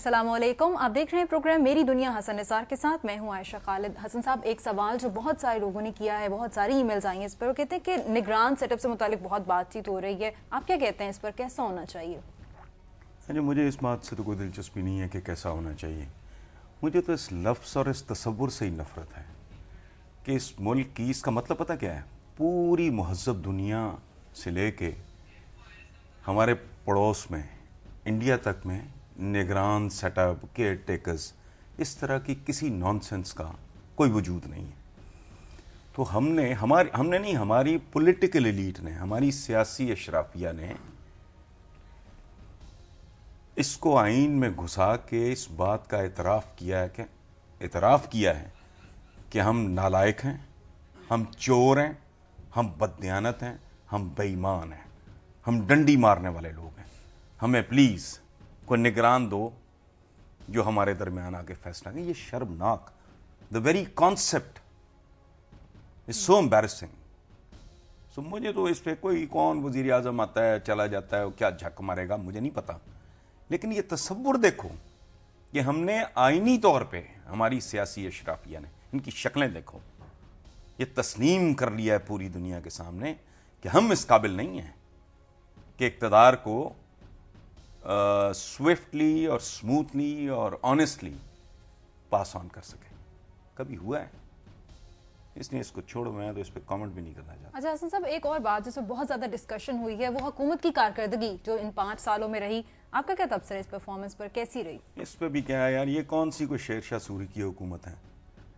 अस्सलाम वालेकुम, आप देख रहे हैं प्रोग्राम मेरी दुनिया हसन निसार के साथ। मैं हूं आयशा खालिद। हसन साहब, एक सवाल जो बहुत सारे लोगों ने किया है, बहुत सारी ईमेल्स आई हैं इस पर, वो कहते हैं कि निगरान सेटअप से मुतालिक बहुत बातचीत हो रही है, आप क्या कहते हैं इस पर, कैसा होना चाहिए? मुझे इस बात से तो कोई दिलचस्पी नहीं है कि कैसा होना चाहिए। मुझे तो इस लफ्ज़ और इस तसव्वुर से ही नफ़रत है कि इस मुल्क की, इसका मतलब पता क्या है, पूरी महज़ब दुनिया से लेके हमारे पड़ोस में इंडिया तक में निगरान सेटअप, केयर टेकर्स, इस तरह की किसी नॉनसेंस का कोई वजूद नहीं है। तो हमारी पॉलिटिकल एलीट ने, हमारी सियासी अशराफिया ने इसको आइन में घुसा के इस बात का इतराफ़ किया है कि हम नालायक हैं, हम चोर हैं, हम बददियानत हैं, हम बेईमान हैं, हम डंडी मारने वाले लोग हैं। हमें प्लीज़ कोई निगरान दो जो हमारे दरमियान आके फैसला करें। ये शर्मनाक, the very concept is so embarrassing. So मुझे तो इस पर कोई कौन वज़ीर आज़म आता है चला जाता है, क्या झक मारेगा मुझे नहीं पता, लेकिन ये तसव्वुर देखो कि हमने आईनी तौर पे, हमारी सियासी अशराफिया ने, इनकी शक्लें देखो, ये तस्लीम कर लिया है पूरी दुनिया के सामने कि हम इस काबिल नहीं हैं कि इक़्तिदार को स्विफ्टली और स्मूथली और ऑनेस्टली पास ऑन कर सके। कभी हुआ है? इसलिए इसको छोड़ो, मैं तो इस पर कमेंट भी नहीं करना चाहता। अच्छा हसन साहब, एक और बात जिसमें बहुत ज़्यादा डिस्कशन हुई है वो हुकूमत की कारकर्दगी जो इन 5 सालों में रही, आपका क्या तबसरा इस परफॉर्मेंस पर, कैसी रही? इस पर भी क्या है यार, ये कौन सी कोई शेरशाह सूरी की हुकूमत है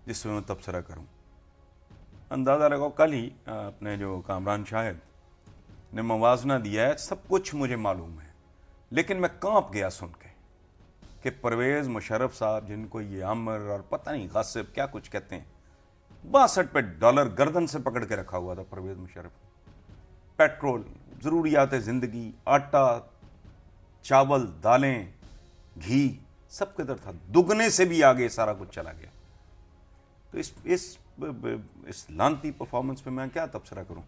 जिसमें मैं तबसरा करूं। अंदाज़ा लगाओ, कल ही अपने जो कामरान शाहिद ने मवाजना दिया है, सब कुछ मुझे मालूम है, लेकिन मैं कांप गया सुन के कि परवेज़ मुशर्रफ साहब, जिनको ये अमर और पता नहीं गासिब क्या कुछ कहते हैं, 62 पे डॉलर गर्दन से पकड़ के रखा हुआ था परवेज़ मुशर्रफ। पेट्रोल, ज़रूरियात ज़िंदगी, आटा, चावल, दालें, घी, सब किधर था, दुगने से भी आगे सारा कुछ चला गया। तो इस लानती परफॉर्मेंस पे मैं क्या तबसरा करूं।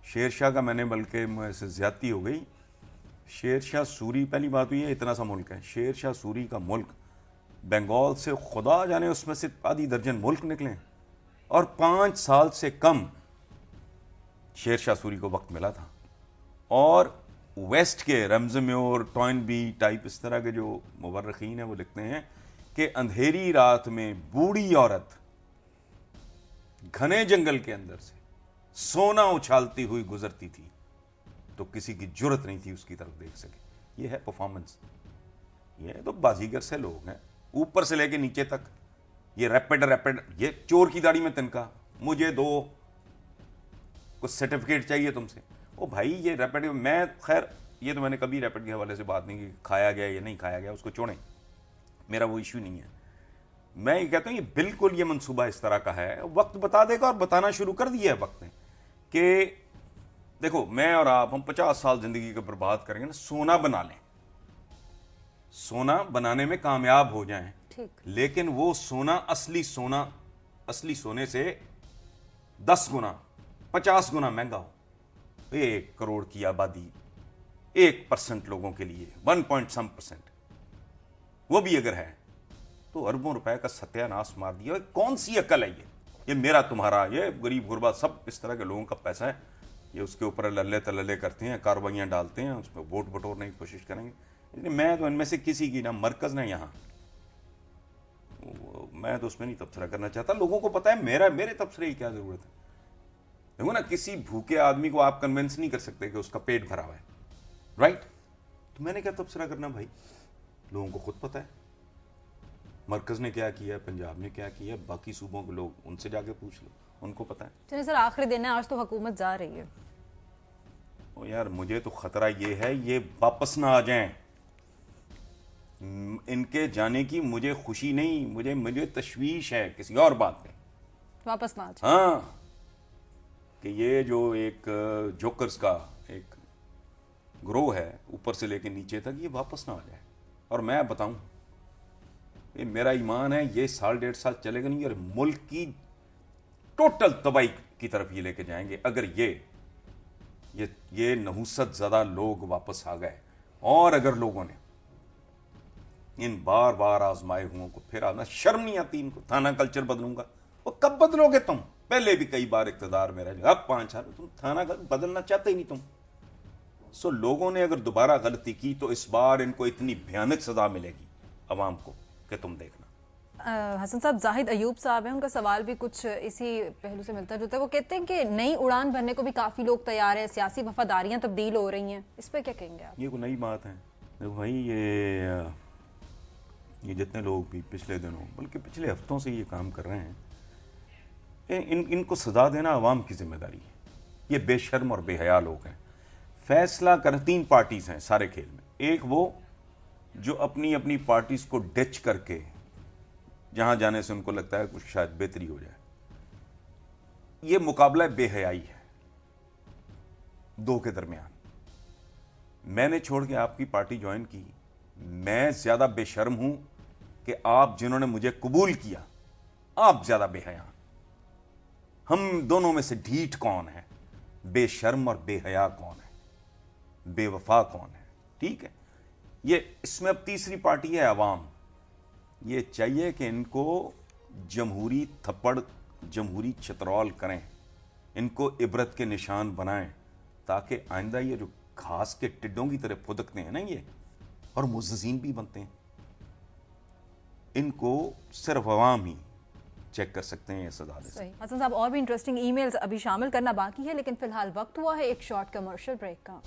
शेरशाह का मैंने, बल्कि मुझसे ज़्यादती हो गई। शेरशाह सूरी, पहली बात हुई है इतना सा मुल्क है, शेरशाह सूरी का मुल्क बंगाल से खुदा जाने उसमें से आधी दर्जन मुल्क निकले, और 5 साल से कम शेरशाह सूरी को वक्त मिला था। और वेस्ट के रमज़म्योर, टॉइनबी टाइप इस तरह के जो मुवर्रिखीन हैं वो लिखते हैं कि अंधेरी रात में बूढ़ी औरत घने जंगल के अंदर से सोना उछालती हुई गुजरती थी तो किसी की जुर्रत नहीं थी उसकी तरफ देख सके। ये है परफॉर्मेंस। ये तो बाजीगर से लोग हैं, ऊपर से लेके नीचे तक। ये रैपिड, ये चोर की दाढ़ी में तिनका, मुझे दो कुछ सर्टिफिकेट चाहिए तुमसे। ओ भाई, ये रैपिड, मैं खैर ये तो मैंने कभी रैपिड के हवाले से बात नहीं की, खाया गया या नहीं खाया गया उसको छोड़ें, मेरा वो इशू नहीं है। मैं ये कहता हूँ ये बिल्कुल ये मंसूबा इस तरह का है, वक्त बता देगा, और बताना शुरू कर दिया है वक्त ने कि देखो, मैं और आप, हम 50 साल जिंदगी को बर्बाद करेंगे ना, सोना बना लें, सोना बनाने में कामयाब हो जाएं, लेकिन वो सोना, असली सोने से 10 गुना 50 गुना महंगा हो। 1 करोड़ की आबादी, 1% लोगों के लिए 1.some%, वो भी अगर है तो अरबों रुपए का सत्यानाश मार दिया। कौन सी अकल है ये मेरा तुम्हारा, ये गरीब गुरबा सब इस तरह के लोगों का पैसा है, ये उसके ऊपर लल्ले तल्ले करते हैं, कार्रवाइयाँ डालते हैं, उस पर वोट बटोरने की कोशिश करेंगे। इसलिए मैं तो इनमें से किसी की ना मरकज़ ना यहाँ, मैं तो उसमें नहीं तबसरा करना चाहता। लोगों को पता है मेरे तबसरे की क्या ज़रूरत है। देखो ना, किसी भूखे आदमी को आप कन्विंस नहीं कर सकते कि उसका पेट भरा हुआ है, राइट? तो मैंने क्या तबसरा करना भाई, लोगों को खुद पता है मरकज़ ने क्या किया, पंजाब ने क्या किया, बाकी सूबों के लोग उनसे जाके पूछ लो, उनको पता है। चलिए सर, आखिरी दिन है, आज तो हुकूमत जा रही है। ओ यार, मुझे तो खतरा ये है ये वापस ना आ जाएं। इनके जाने की मुझे खुशी नहीं, मुझे तशवीश है किसी और बात में, वापस ना आ जाए। हाँ, कि ये जो एक जोकर्स का एक ग्रोह है ऊपर से लेके नीचे तक, ये वापस ना आ जाए। और मैं बताऊं, ये मेरा ईमान है, ये 1.5 साल चलेगा नहीं और मुल्क की टोटल तबाही की तरफ ये लेके जाएंगे अगर ये नहुसत ज़्यादा लोग वापस आ गए। और अगर लोगों ने इन बार बार आजमाए हुओं को फिर आना, शर्म नहीं आती इनको? थाना कल्चर बदलूंगा, वो कब बदलोगे तुम? पहले भी कई बार इक्तदार में रहे, अब 5 साल तुम थाना बदलना चाहते ही नहीं तुम। सो लोगों ने अगर दोबारा गलती की तो इस बार इनको इतनी भयानक सजा मिलेगी अवाम को कि तुम देखना। हसन साहब, जाहिद अयूब साहब हैं, उनका सवाल भी कुछ इसी पहलू से मिलता जुलता है। वो कहते हैं कि नई उड़ान भरने को भी काफ़ी लोग तैयार हैं, सियासी वफादारियां तब्दील हो रही हैं, इस पर क्या कहेंगे आप? ये कोई नई बात है? देखो भाई, ये जितने लोग भी पिछले दिनों बल्कि पिछले हफ्तों से ये काम कर रहे हैं, इनको सजा देना अवाम की जिम्मेदारी है। ये बेशर्म और बेहया लोग हैं। फैसला कर 3 पार्टीज हैं सारे खेल में। एक वो जो अपनी अपनी पार्टीज को डिच करके जहां जाने से उनको लगता है कुछ शायद बेहतरी हो जाए, ये मुकाबला बेहयाई है 2 के दरमियान। मैंने छोड़ के आपकी पार्टी ज्वाइन की, मैं ज्यादा बेशर्म हूं कि आप जिन्होंने मुझे कबूल किया, आप ज्यादा बेहया। हम दोनों में से ढीठ कौन है? बेशर्म और बेहया कौन है? बेवफा कौन है? ठीक है, ये इसमें अब तीसरी पार्टी है अवाम। ये चाहिए कि इनको जमहूरी थप्पड़, जमहूरी चतरौल करें, इनको इबरत के निशान बनाएं, ताकि आइंदा ये जो घास के टिड्डों की तरह फुदकते हैं ना ये, और मुज़्ज़िज़ीन भी बनते हैं, इनको सिर्फ अवाम ही चेक कर सकते हैं ये सजा दे। सही। हसन साहब, और भी इंटरेस्टिंग ईमेल्स अभी शामिल करना बाकी है, लेकिन फिलहाल वक्त हुआ है एक शॉर्ट कमर्शियल ब्रेक का।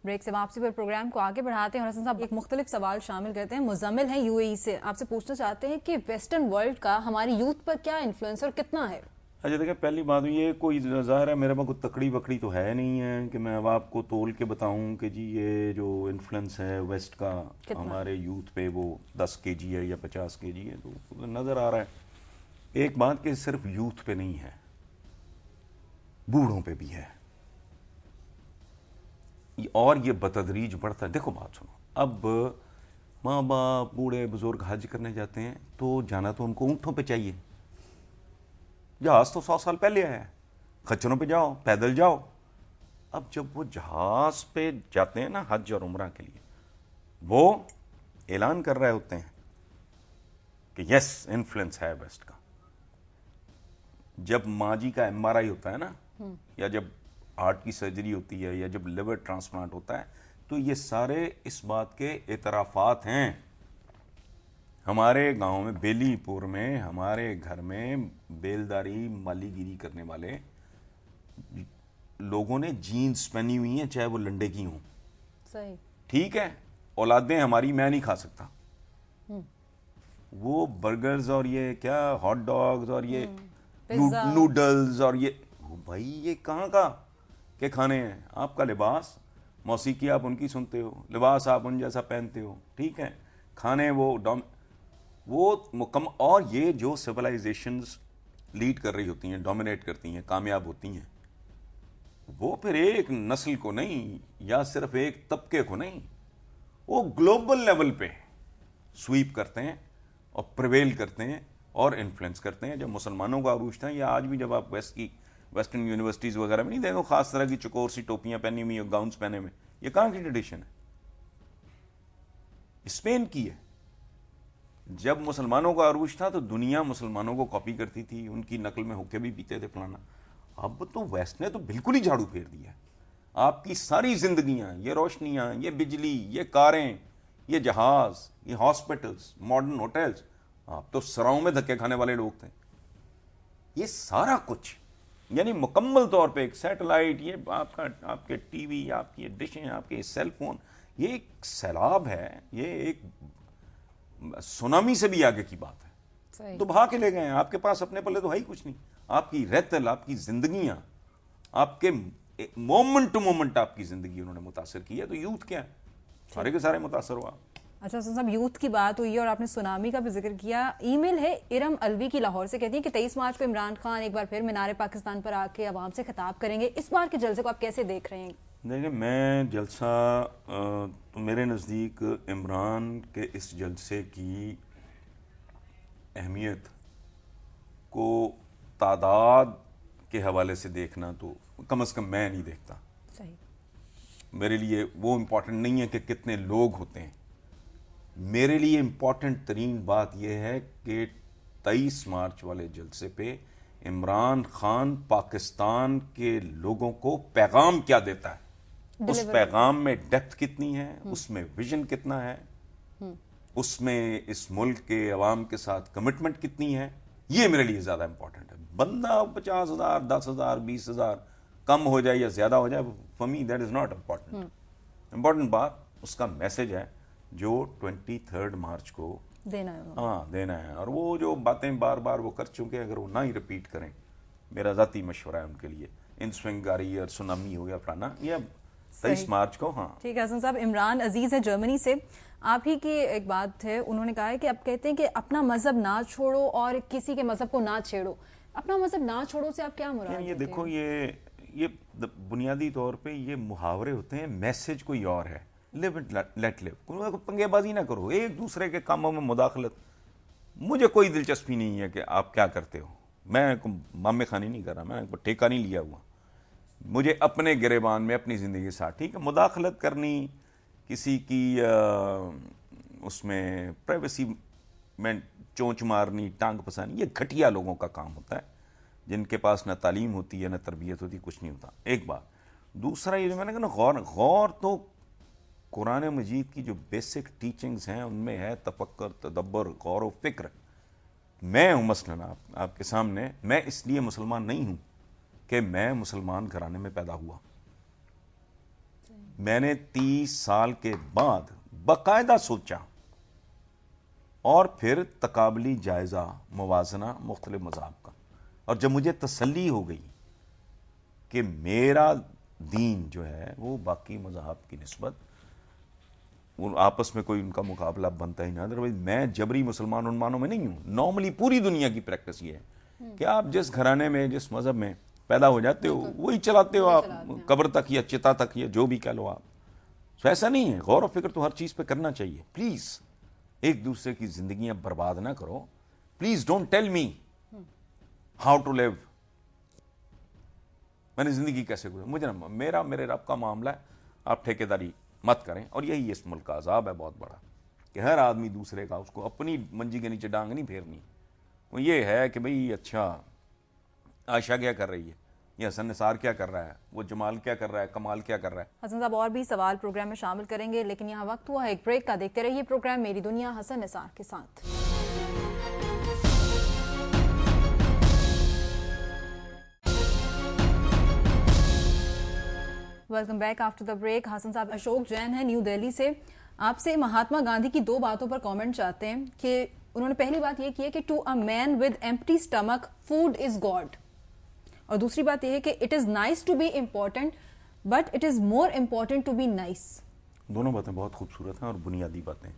ब्रेक से वापसी पर प्रोग्राम को आगे बढ़ाते हैं और हसन साहब एक मुख्तलिफ सवाल शामिल करते हैं। मुजम्मिल हैं यूएई से, आपसे पूछना चाहते हैं कि वेस्टर्न वर्ल्ड का हमारी यूथ पर क्या इन्फ्लुएंस और कितना है? अच्छा देखिए, पहली बात ये कोई ज़ाहिर है मेरे पास कोई तकड़ी बकड़ी तो है नहीं है कि मैं अब आपको तोल के बताऊं कि जी ये जो इन्फ्लुएंस है वेस्ट का हमारे यूथ पे वो 10 kg है या 50 kg है, तो नज़र आ रहा है। एक बात कि सिर्फ यूथ पे नहीं है, बूढ़ों पे भी है, और ये बतदरीज बढ़ता है। देखो बात सुनो, अब माँ बाप बूढ़े बुजुर्ग हज करने जाते हैं तो जाना तो उनको ऊँटों पे चाहिए। जहाज तो 100 साल पहले आया है, खच्चरों पे जाओ, पैदल जाओ। अब जब वो जहाज पे जाते हैं ना हज और उम्रा के लिए, वो ऐलान कर रहे होते हैं कि यस इन्फ्लुएंस है वेस्ट का। जब माँ जी का MRI होता है ना, या जब हार्ट की सर्जरी होती है, या जब लिवर ट्रांसप्लांट होता है, तो ये सारे इस बात के एतराफात हैं। हमारे गांव में बेलीपुर में हमारे घर में बेलदारी मालीगिरी करने वाले लोगों ने जीन्स पहनी हुई हैं, चाहे वो लंडे की हों। सही, ठीक है, औलादें हमारी, मैं नहीं खा सकता वो बर्गर्स और ये क्या हॉट डॉग्स और ये नूडल्स और ये, भाई ये कहाँ का के खाने हैं? आपका लिबास, मौसीकी आप उनकी सुनते हो, लिबास आप उन जैसा पहनते हो, ठीक है, खाने वो मुकम्मल। और ये जो सिविलाइजेशंस लीड कर रही होती हैं, डोमिनेट करती हैं, कामयाब होती हैं, वो फिर एक नस्ल को नहीं या सिर्फ एक तबके को नहीं, वो ग्लोबल लेवल पे स्वीप करते हैं और प्रिवेल करते हैं और इन्फ्लुएंस करते हैं। जब मुसलमानों का अरूज था, या आज भी जब आप वेस्टर्न यूनिवर्सिटीज़ वगैरह में नहीं देखो खास तरह की चकोर सी टोपियां पहनी हुई और गाउन्स पहने में, ये कहाँ की ट्रेडिशन है? स्पेन की है। जब मुसलमानों का अरूज था तो दुनिया मुसलमानों को कॉपी करती थी, उनकी नकल में होके भी पीते थे फलाना। अब तो वेस्ट ने तो बिल्कुल ही झाड़ू फेर दिया। आपकी सारी जिंदगियां, ये रोशनियां, ये बिजली, ये कारें, ये जहाज, ये हॉस्पिटल्स, मॉडर्न होटल्स, आप तो सराओं में धक्के खाने वाले लोग थे। ये सारा कुछ यानी मुकम्मल तौर पे एक सैटेलाइट, ये आपके टीवी, आपकी डिशें, आपके सेल फोन, ये एक सैलाब है, ये एक सुनामी से भी आगे की बात है। तो बहा के ले गए हैं। आपके पास अपने पल्ले तो है ही कुछ नहीं। आपकी रहतल, आपकी जिंदगियां, आपके मोमेंट टू मोमेंट आपकी जिंदगी उन्होंने मुतासर की है। तो यूथ क्या है, सारे के सारे मुतासर हुआ। अच्छा सब यूथ की बात हुई और आपने सुनामी का भी जिक्र किया। ईमेल है इरम अलवी की लाहौर से, कहती है कि 23 मार्च को इमरान खान एक बार फिर मीनार पाकिस्तान पर आके आवाम से खिताब करेंगे। इस बार के जलसे को आप कैसे देख रहे हैं? देखिए, मैं जलसा तो मेरे नज़दीक इमरान के इस जलसे की अहमियत को तादाद کے حوالے سے دیکھنا تو کم از کم میں نہیں دیکھتا. صحیح. میرے لیے وہ امپورٹنٹ نہیں ہے کہ کتنے لوگ ہوتے ہیں. میرے لیے امپورٹنٹ ترین بات یہ ہے کہ 23 مارچ والے جلسے پہ عمران خان پاکستان کے لوگوں کو پیغام کیا دیتا ہے. اس پیغام میں ڈیپتھ کتنی ہے, اس میں ویژن کتنا ہے, اس میں اس ملک کے عوام کے ساتھ کمٹمنٹ کتنی ہے, یہ میرے لیے زیادہ امپورٹنٹ ہے. بندہ 50,000 10,000 20,000 کم ہو جائے یا زیادہ ہو جائے, for me that is not important. Important بات اس کا میسج ہے جو 23 مارچ کو دینا ہے. اور وہ جو باتیں بار بار وہ کر چکے ہیں, اگر وہ نہ ہی ریپیٹ کریں, میرا ذاتی مشورہ ہے ان کے لیے. ان سوئنگ آ رہی ہے اور سونامی ہو گیا فلانا, یہ 23 مارچ کو. ہاں ٹھیک ہے. حسن صاحب, عمران عزیز ہے جرمنی سے, آپ ہی کی ایک بات ہے, انہوں نے کہا ہے کہ اب کہتے ہیں کہ اپنا مذہب نہ چھوڑو اور کسی کے مذہب کو نہ چھیڑو. اپنا مذہب نہ چھوڑو سے آپ کیا مراد یہ دیکھو, یہ بنیادی طور پہ یہ محاورے ہوتے ہیں, میسج کوئی اور ہے. لیو اینڈ لیٹ لیو, پنگے بازی نہ کرو, ایک دوسرے کے کاموں میں مداخلت. مجھے کوئی دلچسپی نہیں ہے کہ آپ کیا کرتے ہو, میں مامے خانی نہیں کر رہا, میں ٹھیکہ نہیں لیا ہوا. مجھے اپنے گریبان میں اپنی زندگی کے ساتھ, ٹھیک ہے, مداخلت کرنی, کسی کی اس میں پرائیویسی میں چونچ مارنی, ٹانگ پسانی, یہ گھٹیا لوگوں کا کام ہوتا ہے جن کے پاس نہ تعلیم ہوتی ہے نہ تربیت ہوتی, کچھ نہیں ہوتا. ایک بات. دوسرا یہ جو میں نے کہا نا, غور تو قرآن مجید کی جو بیسک ٹیچنگز ہیں ان میں ہے تفکر, تدبر, غور و فکر. میں ہوں مثلاً آپ کے سامنے, میں اس لیے مسلمان نہیں ہوں کہ میں مسلمان گھرانے میں پیدا ہوا. میں نے 30 سال کے بعد باقاعدہ سوچا اور پھر تقابلی جائزہ, موازنہ مختلف مذاہب کا, اور جب مجھے تسلی ہو گئی کہ میرا دین جو ہے وہ باقی مذاہب کی نسبت آپس میں کوئی ان کا مقابلہ بنتا ہی نہ, ادروائز میں جبری مسلمان عنوانوں میں نہیں ہوں. نارملی پوری دنیا کی پریکٹس یہ ہے کہ آپ جس گھرانے میں جس مذہب میں پیدا ہو جاتے ہو وہی چلاتے ہو آپ, قبر تک یا چتا تک یا جو بھی کہہ لو آپ. تو ایسا نہیں ہے. غور و فکر تو ہر چیز پہ کرنا چاہیے. پلیز ایک دوسرے کی زندگیاں برباد نہ کرو. Please don't tell me how to live, میں نے زندگی کیسے گزاری. مجھے میرے رب کا معاملہ ہے, آپ ٹھیکیداری مت کریں. اور یہی اس ملک کا عذاب ہے بہت بڑا, کہ ہر آدمی دوسرے کا, اس کو اپنی منجی کے نیچے ڈانگ نہیں پھیرنی. وہ یہ ہے کہ بھئی اچھا عائشہ کیا کر رہی ہے, یہ حسن نثار کیا کر رہا ہے, وہ جمال کیا کر رہا ہے, کمال کیا کر رہا ہے. حسن صاحب اور بھی سوال پروگرام میں شامل کریں گے, لیکن یہاں وقت ہوا ہے ایک بریک کا. دیکھتے رہیے پروگرام میری دنیا حسن نثار کے ساتھ. Welcome back after the break. Hassan صاحب, اشوک جین ہے نیو دہلی سے, آپ سے مہاتما گاندھی کی 2 باتوں پر کامنٹ چاہتے ہیں. کہ انہوں نے پہلی بات یہ کی ہے کہ to a man with empty stomach food is God, اور دوسری بات یہ ہے کہ it is nice to be important but it is more important to be nice. دونوں باتیں بہت خوبصورت ہیں اور بنیادی باتیں.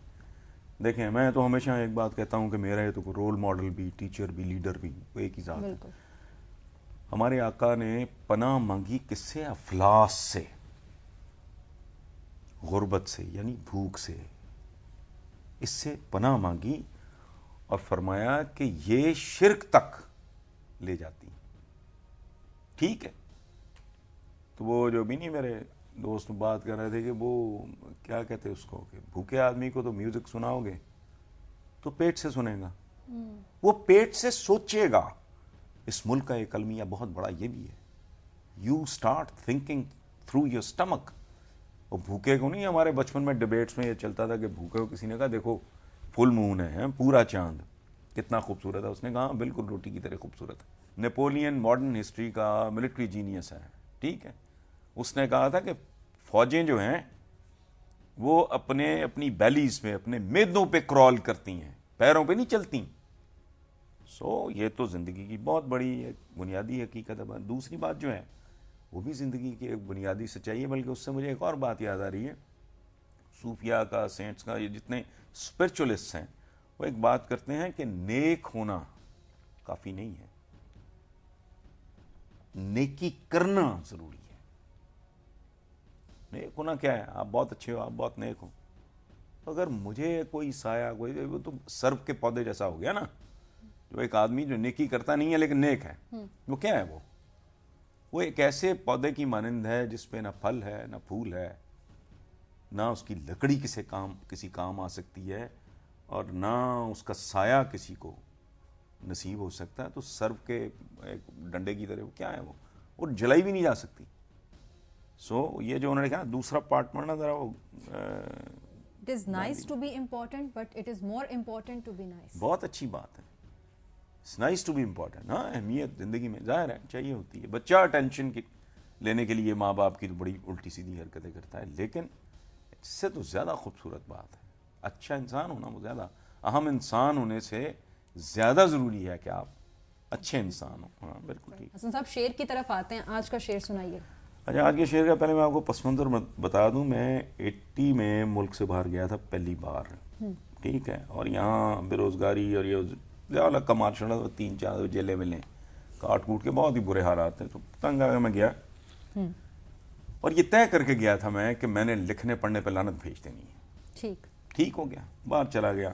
دیکھیں, میں تو ہمیشہ ایک بات کہتا ہوں کہ میرا یہ تو رول ماڈل بھی, ٹیچر بھی, لیڈر بھی وہ ایک ہی ذات ہے. ہمارے آقا نے پناہ مانگی کس سے؟ افلاس سے, غربت سے, یعنی بھوک سے. اس سے پناہ مانگی اور فرمایا کہ یہ شرک تک لے جاتی. ٹھیک ہے, تو وہ جو بھی نہیں میرے دوست بات کر رہے تھے کہ وہ کیا کہتے اس کو, کہ بھوکے آدمی کو تو میوزک سناؤ گے تو پیٹ سے سنے گا, وہ پیٹ سے سوچے گا. اس ملک کا ایک المیہ بہت بڑا یہ بھی ہے, you start thinking through your stomach. اور بھوکے کو نہیں, ہمارے بچپن میں ڈبیٹس میں یہ چلتا تھا کہ بھوکے کو کسی نے کہا دیکھو فل مون ہے, پورا چاند کتنا خوبصورت ہے, اس نے کہا بالکل روٹی کی طرح خوبصورت ہے. نیپولین ماڈرن ہسٹری کا ملٹری جینیس ہے, ٹھیک ہے, اس نے کہا تھا کہ فوجیں جو ہیں وہ اپنی بیلیز پہ, اپنے میدوں پہ کرال کرتی ہیں, پیروں پہ نہیں چلتی. سو یہ تو زندگی کی بہت بڑی ایک بنیادی حقیقت ہے. دوسری بات جو ہے وہ بھی زندگی کی ایک بنیادی سچائی ہے. بلکہ اس سے مجھے ایک اور بات یاد آ رہی ہے, صوفیاء کا, سینٹس کا, یہ جتنے اسپرچولسٹ ہیں وہ ایک بات کرتے ہیں کہ نیک ہونا کافی نہیں ہے, نیکی کرنا ضروری ہے. نیک ہونا کیا ہے؟ آپ بہت اچھے ہو, آپ بہت نیک ہو, اگر مجھے کوئی سایہ, کوئی, وہ تو سرو کے پودے جیسا ہو گیا نا. جو ایک آدمی جو نیکی کرتا نہیں ہے لیکن نیک ہے, وہ کیا ہے؟ وہ وہ ایک ایسے پودے کی مانند ہے جس پہ نہ پھل ہے نہ پھول ہے، نہ اس کی لکڑی کسی کام آ سکتی ہے، اور نہ اس کا سایہ کسی کو نصیب ہو سکتا ہے. تو سرو کے ایک ڈنڈے کی طرح کیا ہے وہ جلائی بھی نہیں جا سکتی. سو یہ جو انہوں نے کہا دوسرا پارٹ پڑھنا ذرا وہ It is nice to be important, but it is more important to be nice. بہت اچھی بات ہے. It's nice to be important. ہاں اہمیت زندگی میں ظاہر ہے چاہیے ہوتی ہے. بچہ اٹینشن لینے کے لیے ماں باپ کی بڑی الٹی سیدھی حرکتیں کرتا ہے، لیکن اس سے تو زیادہ خوبصورت بات ہے. اچھا انسان ہونا وہ زیادہ اہم انسان ہونے سے زیادہ ضروری ہے کہ آپ اچھے انسان ہوں. ہاں بالکل ٹھیک. حسن صاحب شعر کی طرف آتے ہیں، آج کا شعر سنائیے. اچھا آج کے شعر کا پہلے میں آپ کو پس منظر بتا دوں. میں 80 میں ملک سے باہر گیا تھا پہلی بار، ٹھیک ہے، اور یہاں بے روزگاری اور یہ زیادہ کمال شڑا 3-4 جیلے ملیں کاٹ کوٹ کے بہت ہی برے حالات ہیں. تو تنگ آ کے میں گیا اور یہ طے کر کے گیا تھا میں کہ میں نے لکھنے پڑھنے پہ لعنت بھیج دینی ہے. ٹھیک ہو گیا، باہر چلا گیا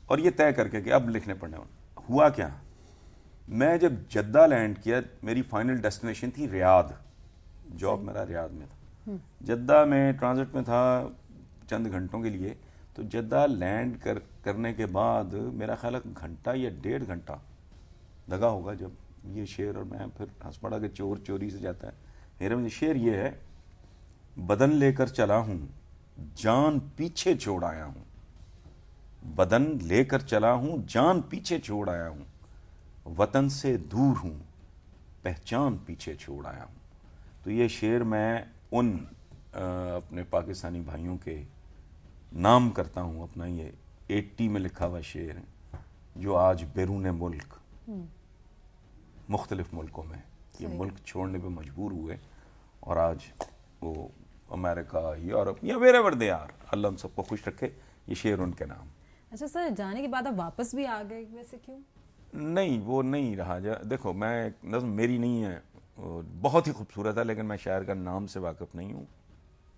اور یہ طے کر کے کہ اب لکھنے پڑھنے ہوا کیا. میں جب جدہ لینڈ کیا، میری فائنل ڈیسٹینیشن تھی ریاض، جاب میرا ریاض میں تھا. جدہ میں ٹرانزٹ میں تھا چند گھنٹوں کے لیے. تو جدہ لینڈ کرنے کے بعد میرا خیال ہے گھنٹہ یا 1.5 گھنٹہ لگا ہوگا جب یہ شعر، اور میں پھر ہنس پڑا کہ چور چوری سے جاتا ہے. میرا شعر یہ ہے: بدن لے کر چلا ہوں جان پیچھے چھوڑ آیا ہوں، بدن لے کر چلا ہوں جان پیچھے چھوڑ آیا ہوں، وطن سے دور ہوں پہچان پیچھے چھوڑ آیا ہوں. تو یہ شعر میں ان اپنے پاکستانی بھائیوں کے نام کرتا ہوں. اپنا یہ 80 میں لکھا ہوا شعر ہے جو آج بیرون ملک مختلف ملکوں میں یہ ملک چھوڑنے پہ مجبور ہوئے، اور آج وہ امریکہ، یورپ یا ویئر ایور دے آر، اللہ ان سب کو خوش رکھے. یہ شعر ان کے نام. اچھا سر، جانے کے بعد آپ واپس بھی آ گئے، ویسے کیوں؟ نہیں وہ نہیں رہا. دیکھو میں نظم میری نہیں ہے، بہت ہی خوبصورت ہے، لیکن میں شاعر کا نام سے واقف نہیں ہوں.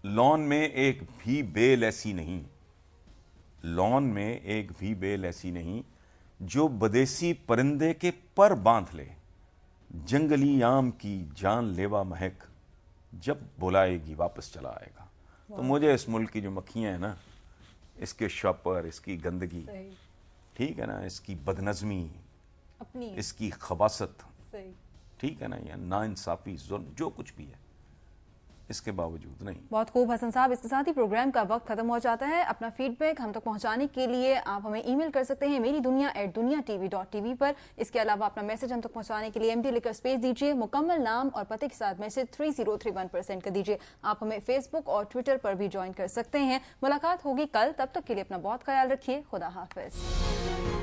لون میں ایک بھی بیل ایسی نہیں، لون میں ایک بھی بیل ایسی نہیں جو بدیسی پرندے کے پر باندھ لے، جنگلی آم کی جان لیوا مہک جب بلائے گی واپس چلا آئے گا. تو مجھے اس ملک کی جو مکھیاں ہیں نا، اس کے شاپر، اس کی گندگی، ٹھیک ہے نا، اس کی بدنظمی، اس کی خباثت، ٹھیک ہے نا، یا ناانصافی، ظلم، جو کچھ بھی ہے، اس کے باوجود نہیں. بہت خوب حسن صاحب. اس کے ساتھ ہی پروگرام کا وقت ختم ہو جاتا ہے. اپنا فیڈ بیک ہم تک پہنچانے کے لیے آپ ہمیں ای میل کر سکتے ہیں meriduniya@duniatv.tv پر. اس کے علاوہ اپنا میسج ہم تک پہنچانے کے لیے MD لکھ کر اسپیس دیجیے، مکمل نام اور پتے کے ساتھ میسج 3031 پر سینڈ کر دیجیے. آپ ہمیں فیس بک اور ٹویٹر پر بھی جوائن کر سکتے ہیں. ملاقات ہوگی کل، تب تک کے لیے اپنا بہت خیال رکھیے. خدا حافظ.